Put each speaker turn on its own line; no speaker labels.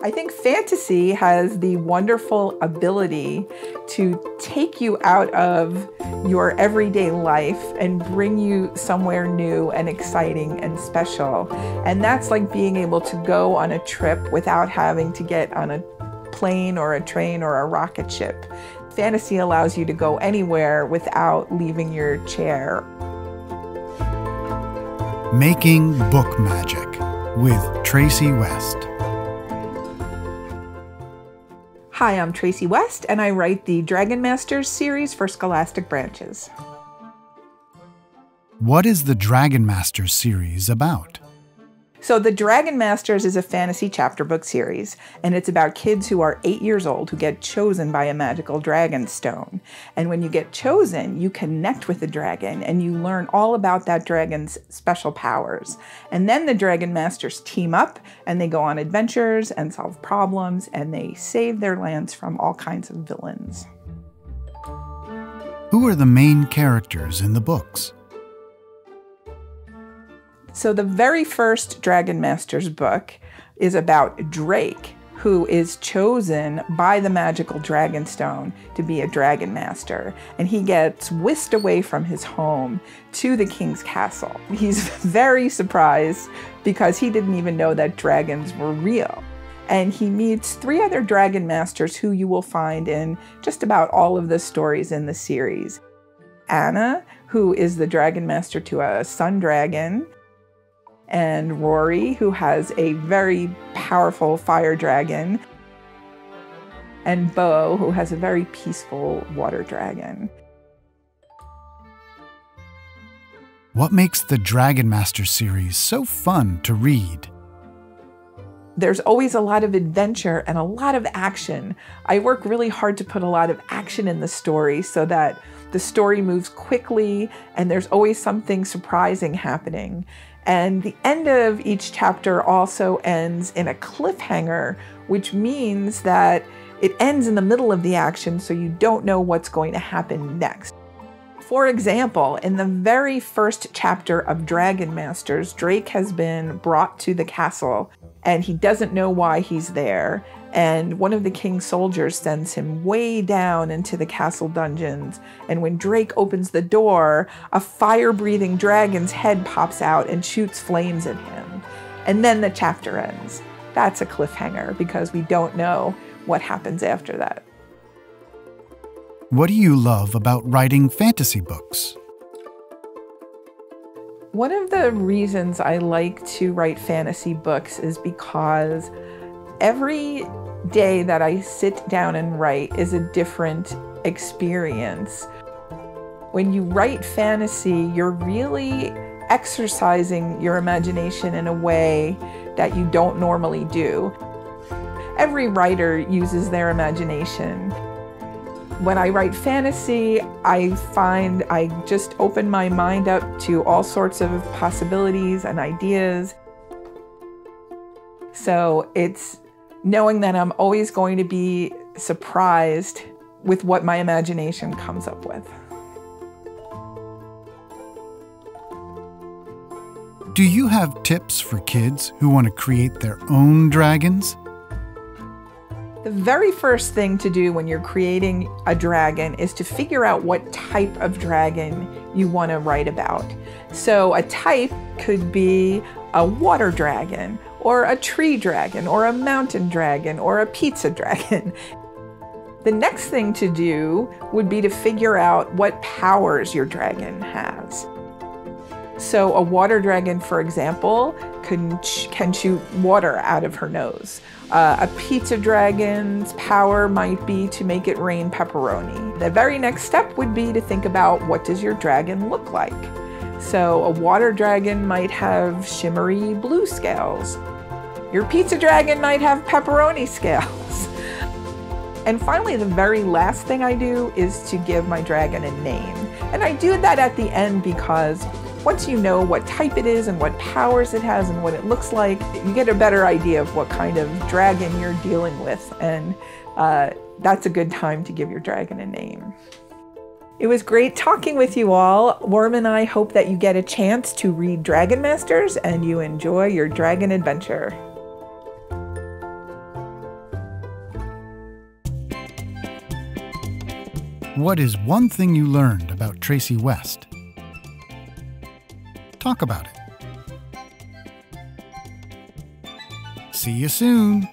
I think fantasy has the wonderful ability to take you out of your everyday life and bring you somewhere new and exciting and special. And that's like being able to go on a trip without having to get on a plane or a train or a rocket ship. Fantasy allows you to go anywhere without leaving your chair.
Making Book Magic with Tracey West.
Hi, I'm Tracey West, and I write the Dragon Masters series for Scholastic Branches.
What is the Dragon Masters series about?
So the Dragon Masters is a fantasy chapter book series, and it's about kids who are 8 years old who get chosen by a magical dragon stone. And when you get chosen, you connect with the dragon and you learn all about that dragon's special powers. And then the Dragon Masters team up and they go on adventures and solve problems and they save their lands from all kinds of villains.
Who are the main characters in the books?
So the very first Dragon Masters book is about Drake, who is chosen by the magical Dragonstone to be a Dragon Master. And he gets whisked away from his home to the king's castle. He's very surprised because he didn't even know that dragons were real. And he meets 3 other Dragon Masters who you will find in just about all of the stories in the series. Anna, who is the Dragon Master to a sun dragon, and Rory, who has a very powerful fire dragon, and Bo, who has a very peaceful water dragon.
What makes the Dragon Master series so fun to read?
There's always a lot of adventure and a lot of action. I work really hard to put a lot of action in the story so that the story moves quickly and there's always something surprising happening. And the end of each chapter also ends in a cliffhanger, which means that it ends in the middle of the action, so you don't know what's going to happen next. For example, in the very first chapter of Dragon Masters, Drake has been brought to the castle, and he doesn't know why he's there. And one of the king's soldiers sends him way down into the castle dungeons. And when Drake opens the door, a fire-breathing dragon's head pops out and shoots flames at him. And then the chapter ends. That's a cliffhanger because we don't know what happens after that.
What do you love about writing fantasy books?
One of the reasons I like to write fantasy books is because every day that I sit down and write is a different experience. When you write fantasy, you're really exercising your imagination in a way that you don't normally do. Every writer uses their imagination. When I write fantasy, I find I just open my mind up to all sorts of possibilities and ideas. So it's knowing that I'm always going to be surprised with what my imagination comes up with.
Do you have tips for kids who want to create their own dragons?
The very first thing to do when you're creating a dragon is to figure out what type of dragon you want to write about. So a type could be a water dragon, or a tree dragon, or a mountain dragon, or a pizza dragon. The next thing to do would be to figure out what powers your dragon has. So a water dragon, for example, can shoot water out of her nose. A pizza dragon's power might be to make it rain pepperoni. The very next step would be to think about, what does your dragon look like? So a water dragon might have shimmery blue scales. Your pizza dragon might have pepperoni scales. And finally, the very last thing I do is to give my dragon a name. And I do that at the end because once you know what type it is and what powers it has and what it looks like, you get a better idea of what kind of dragon you're dealing with. And that's a good time to give your dragon a name. It was great talking with you all. Worm and I hope that you get a chance to read Dragon Masters and you enjoy your dragon adventure.
What is one thing you learned about Tracey West? Talk about it. See you soon!